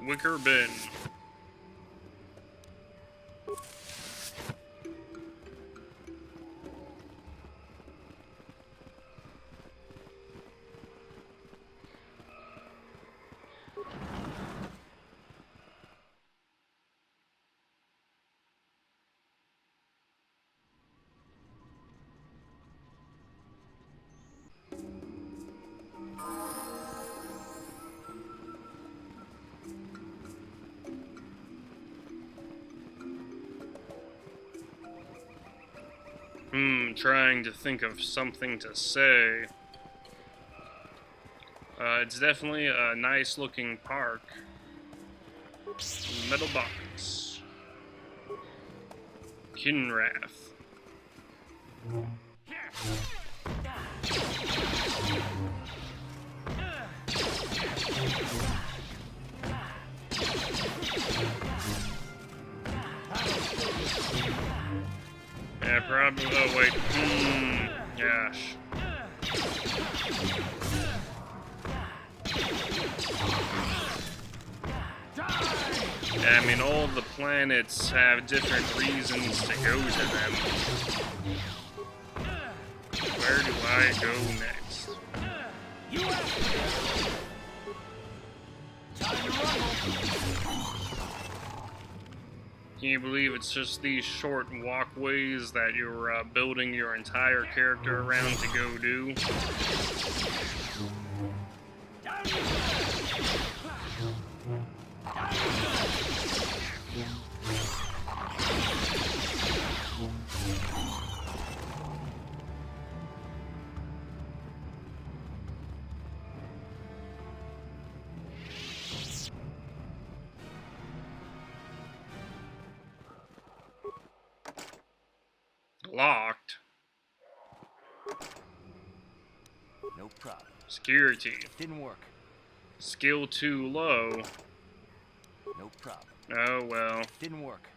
Wicker bin. Trying to think of something to say. It's definitely a nice looking park. Metal box. Kinrath. Yeah, probably. Oh, wait. Gosh. Yeah, I mean, all the planets have different reasons to go to them. Where do I go next? Can you believe it's just these short walkways that you're building your entire character around to go do? Locked. No problem. Security. Didn't work. Skill too low. No problem. Oh well. Didn't work.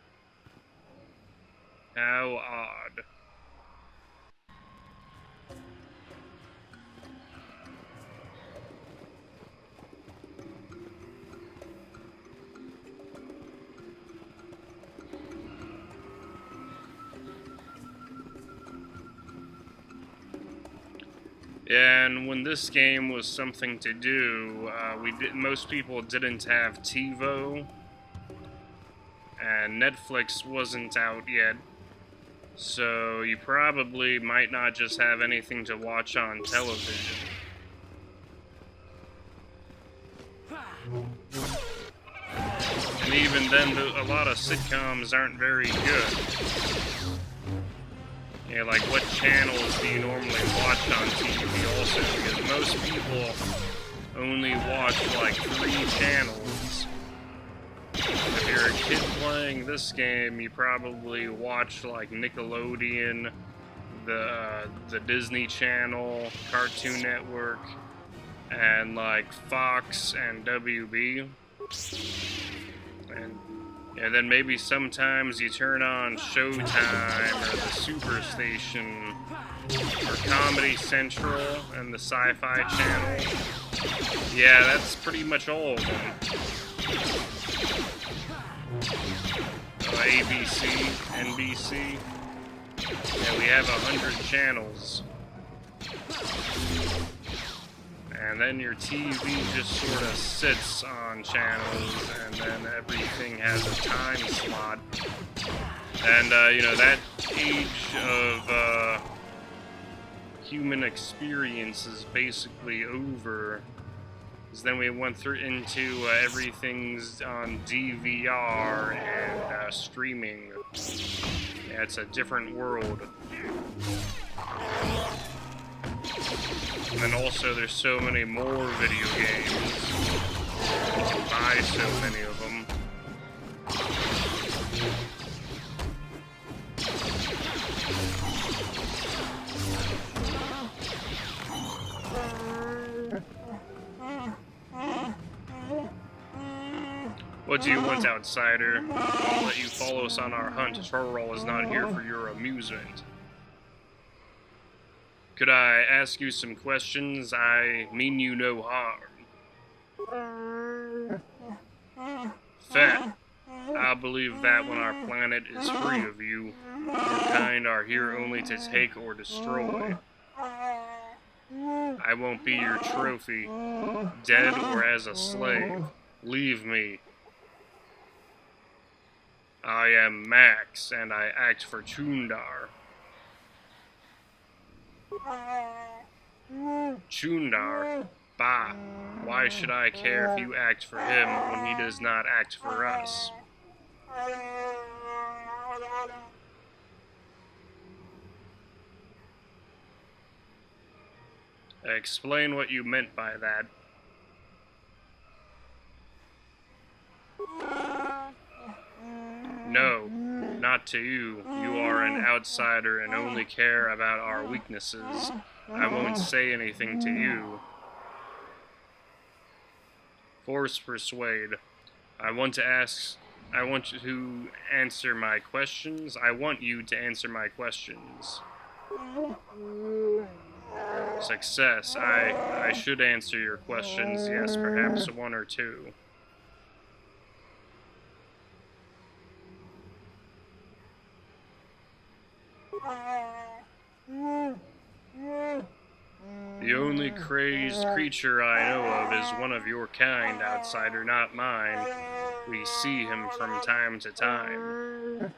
How odd. Yeah, and when this game was something to do, most people didn't have TiVo, and Netflix wasn't out yet, so you probably might not just have anything to watch on television. And even then, a lot of sitcoms aren't very good. Yeah, like what channels do you normally watch on TV also? Because most people only watch like 3 channels. If you're a kid playing this game, you probably watch like Nickelodeon, the Disney Channel, Cartoon Network, and like Fox and WB. And then maybe sometimes you turn on Showtime or the Superstation or Comedy Central and the Sci-Fi Channel. Yeah, that's pretty much all of them. ABC, NBC. Yeah, we have 100 channels. And then your TV just sort of sits on channels, and then everything has a time slot. And, you know, that age of human experience is basically over. Because then we went through into everything's on DVR and streaming. Yeah, it's a different world. And then also there's so many more video games. You can buy so many of them. What do you want, outsider? I'll let you follow us on our hunt. Torwall is not here for your amusement. Could I ask you some questions? I mean you no harm. Fat. I'll believe that when our planet is free of you. Your kind are here only to take or destroy. I won't be your trophy, dead or as a slave. Leave me. I am Max, and I act for Chundar. Chundar? Bah, why should I care if you act for him when he does not act for us? Explain what you meant by that. No, not to you. You are an outsider and only care about our weaknesses. I won't say anything to you. Force persuade. I want you to answer my questions. I want you to answer my questions. Success. I should answer your questions. Yes, perhaps one or two. The only crazed creature I know of is one of your kind, outsider, not mine. We see him from time to time.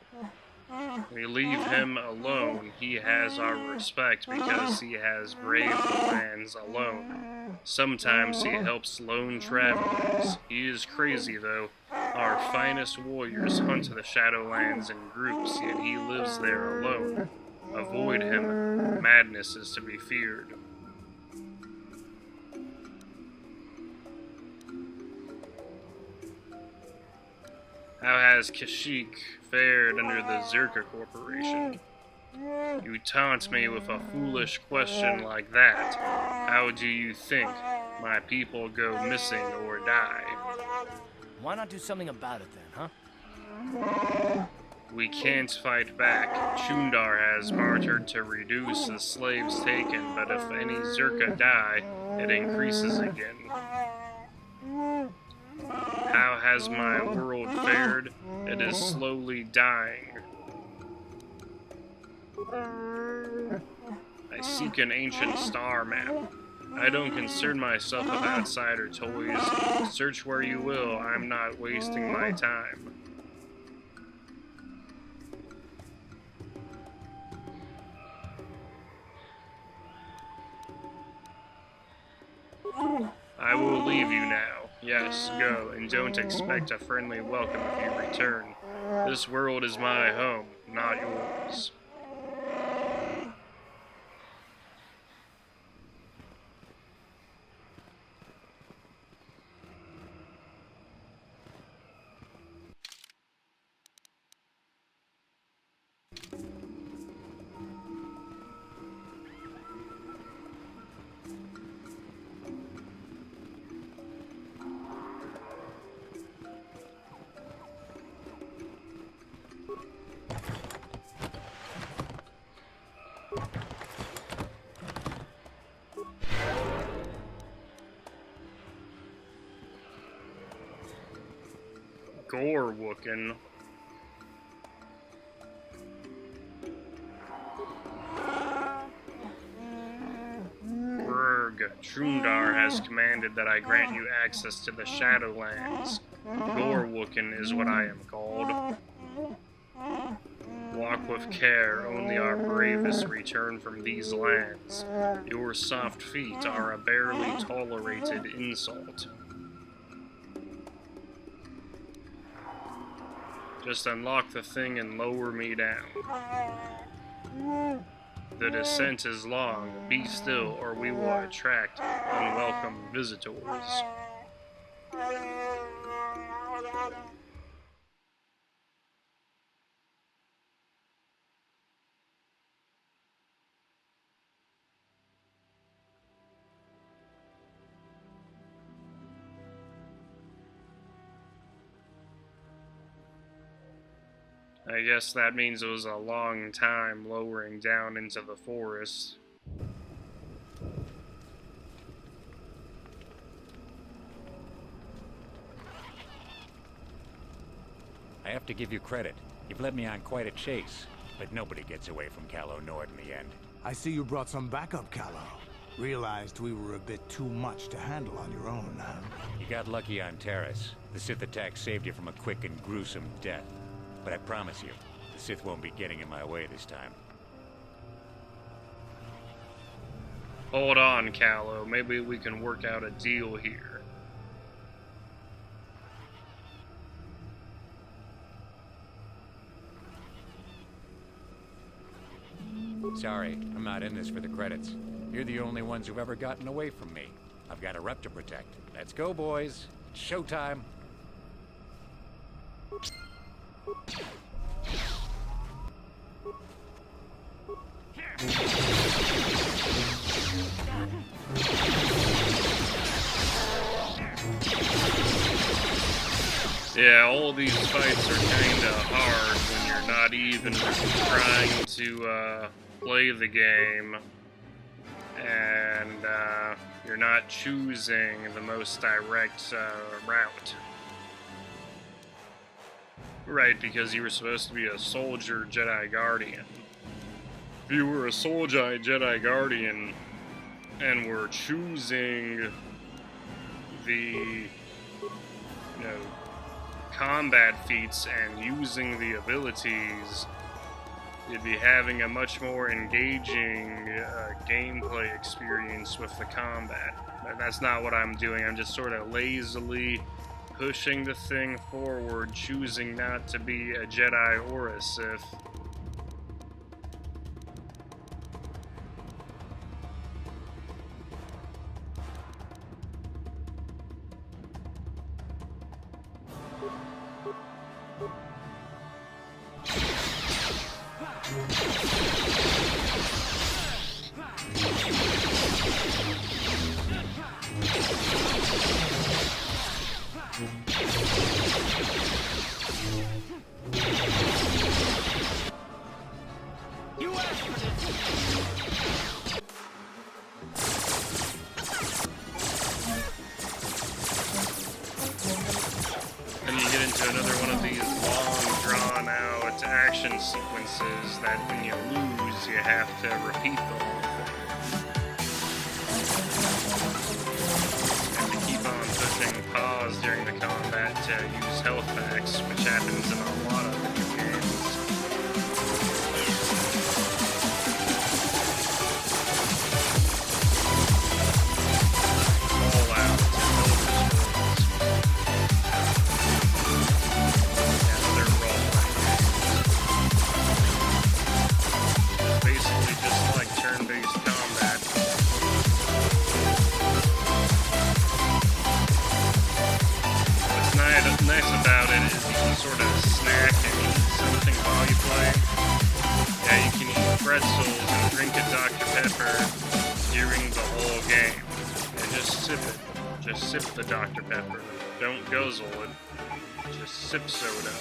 We leave him alone. He has our respect because he has braved the lands alone. Sometimes he helps lone travelers. He is crazy, though. Our finest warriors hunt the Shadowlands in groups, yet he lives there alone. Avoid him. Madness is to be feared. How has Kashyyk fared under the Zerka Corporation? You taunt me with a foolish question like that. How do you think my people go missing or die? Why not do something about it then, huh? We can't fight back. Chundar has martyred to reduce the slaves taken, but if any Zerka die, it increases again. How has my world fared? It is slowly dying. I seek an ancient star map. I don't concern myself with outsider toys. Search where you will, I'm not wasting my time. I will leave you now. Yes, go, and don't expect a friendly welcome if you return. This world is my home, not yours. Gore-wookin'. Berg, Trundar has commanded that I grant you access to the Shadowlands. Gore-wookin' is what I am called. Walk with care, only our bravest return from these lands. Your soft feet are a barely tolerated insult. Just unlock the thing and lower me down. The descent is long. Be still, or we will attract unwelcome visitors. I guess that means it was a long time lowering down into the forest. I have to give you credit. You've led me on quite a chase, but nobody gets away from Calo Nord in the end. I see you brought some backup, Calo. Realized we were a bit too much to handle on your own, huh? You got lucky on Terrace. The Sith attack saved you from a quick and gruesome death. But I promise you, the Sith won't be getting in my way this time. Hold on, Calo. Maybe we can work out a deal here. Sorry, I'm not in this for the credits. You're the only ones who've ever gotten away from me. I've got a rep to protect. Let's go, boys. It's showtime. Yeah, all these fights are kinda hard when you're not even trying to play the game, and you're not choosing the most direct route. Right, because you were supposed to be a soldier Jedi Guardian. If you were a soldier Jedi Guardian and were choosing the, combat feats and using the abilities, you'd be having a much more engaging gameplay experience with the combat. But that's not what I'm doing. I'm just sort of lazily pushing the thing forward, choosing not to be a Jedi or a Sith. Sequences that when you lose, you have to repeat the whole thing. And to keep on pushing pause during the combat to use health packs, which happens in a lot of video games. All out. Basically just like turn-based combat. What's nice about it is you can sort of snack and eat something while you play. Yeah, you can eat pretzels and drink a Dr. Pepper during the whole game. And just sip it. Just sip the Dr. Pepper. Don't guzzle it. Just sip soda.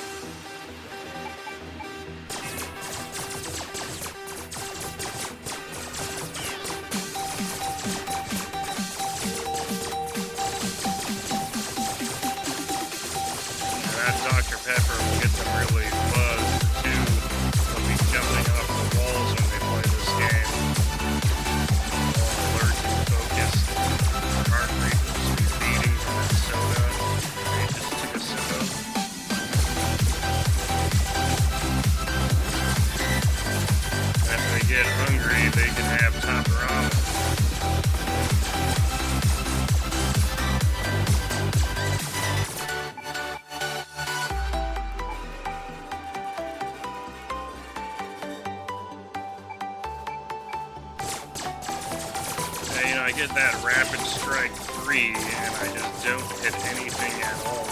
Dr. Pepper will get them really buzzed, too. They'll be jumping off the walls when they play this game. All alert and focused. Their heart rate will be beating from that soda. They just took a sip of. And if they get hungry, they can have top ramen. I get that rapid strike 3 and I just don't hit anything at all.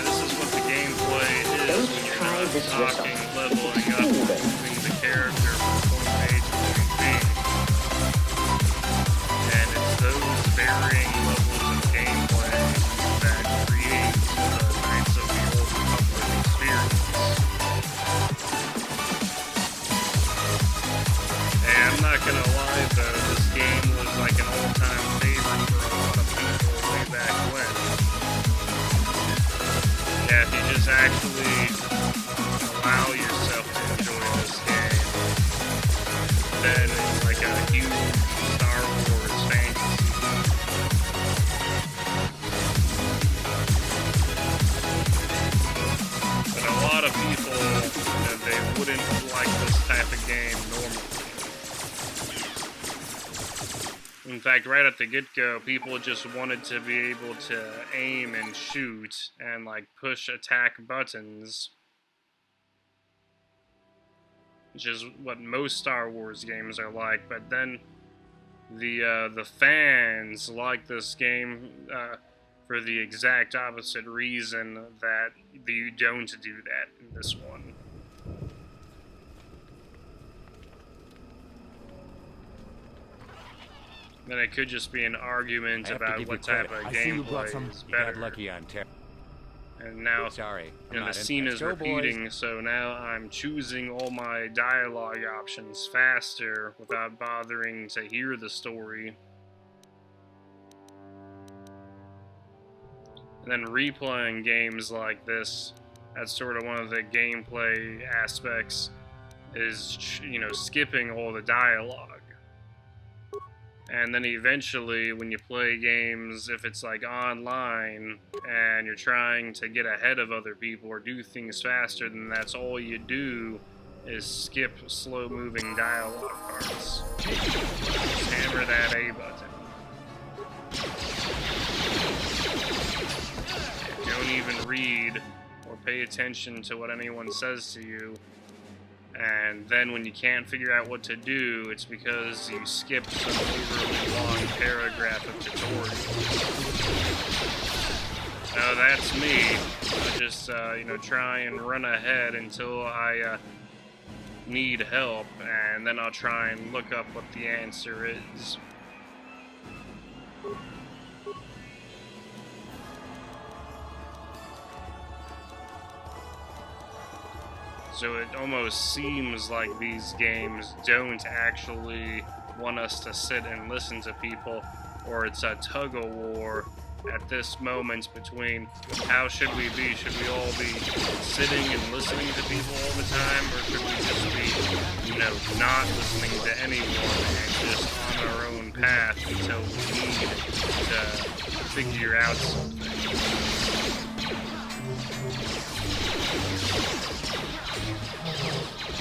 This is what the gameplay is when you're not talking, leveling up, moving the character from point A to point B. And it's those varying levels of gameplay that create the Knights of the Old Republic experience. And fact, right at the get-go, people just wanted to be able to aim and shoot and, like, push attack buttons. Which is what most Star Wars games are like, but then the fans like this game for the exact opposite reason that you don't do that in this one. Then it could just be an argument about what type of gameplay is You got better. lucky on Terra. And now, Sorry, and the scene is repeating, so now I'm choosing all my dialogue options faster without bothering to hear the story. And then replaying games like this, that's sort of one of the gameplay aspects, is, you know, skipping all the dialogue. And then eventually, when you play games, if it's like online, and you're trying to get ahead of other people or do things faster, then that's all you do is skip slow-moving dialogue parts. Just hammer that A button. Don't even read or pay attention to what anyone says to you. And then when you can't figure out what to do, it's because you skipped some overly long paragraph of tutorial. Now that's me. I just, you know, try and run ahead until I need help, and then I'll try and look up what the answer is. So it almost seems like these games don't actually want us to sit and listen to people, or it's a tug-of-war at this moment between how should we be? Should we all be sitting and listening to people all the time, or should we just be, you know, not listening to anyone and just on our own path until we need to figure out something?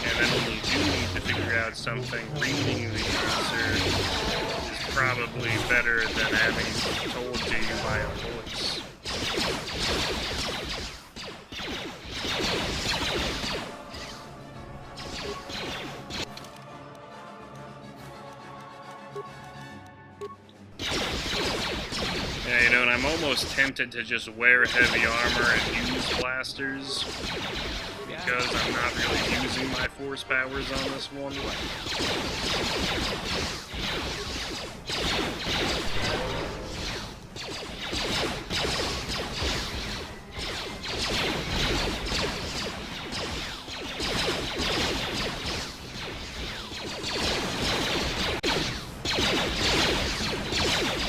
And then when you do need to figure out something, reading the answer is probably better than having it told to you by a voice. Yeah, you know, and I'm almost tempted to just wear heavy armor and use blasters, because I'm not really using my force powers on this one.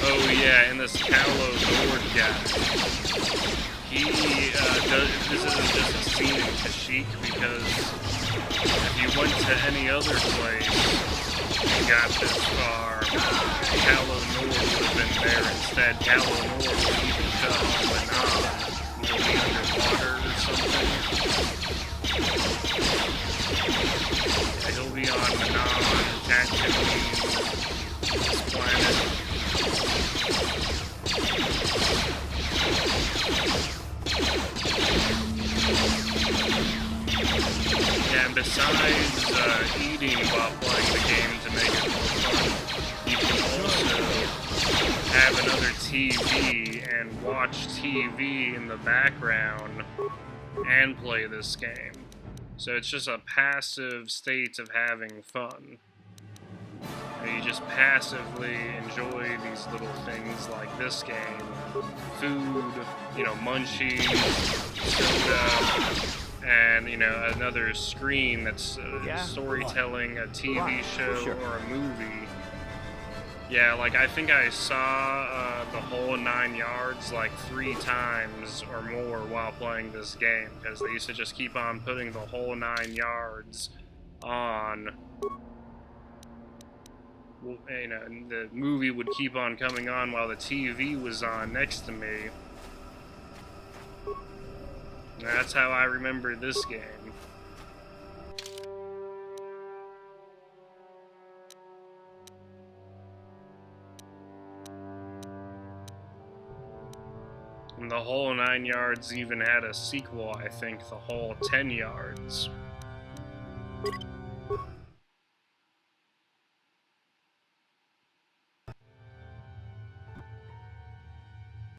Oh yeah, and this Calo guy. He this isn't just a scene in Kashyyk, because if you went to any other place and got this far, Calo would have been there instead. Calo would even cut on the knob, maybe underwater or something. Yeah, he'll be on Manon, Tatooine, this planet. Yeah, and besides eating while playing the game to make it more fun, you can also have another TV and watch TV in the background and play this game. So it's just a passive state of having fun. And you just passively enjoy these little things like this game. Food, you know, munchies, soda, and, you know, another screen that's storytelling, a TV show, or a movie. Yeah, like, I think I saw the whole 9 yards like 3 times or more while playing this game, because they used to just keep on putting the whole 9 yards on. You know, and the movie would keep on coming on while the TV was on next to me. And that's how I remember this game. And the whole 9 yards even had a sequel, I think, the whole 10 yards.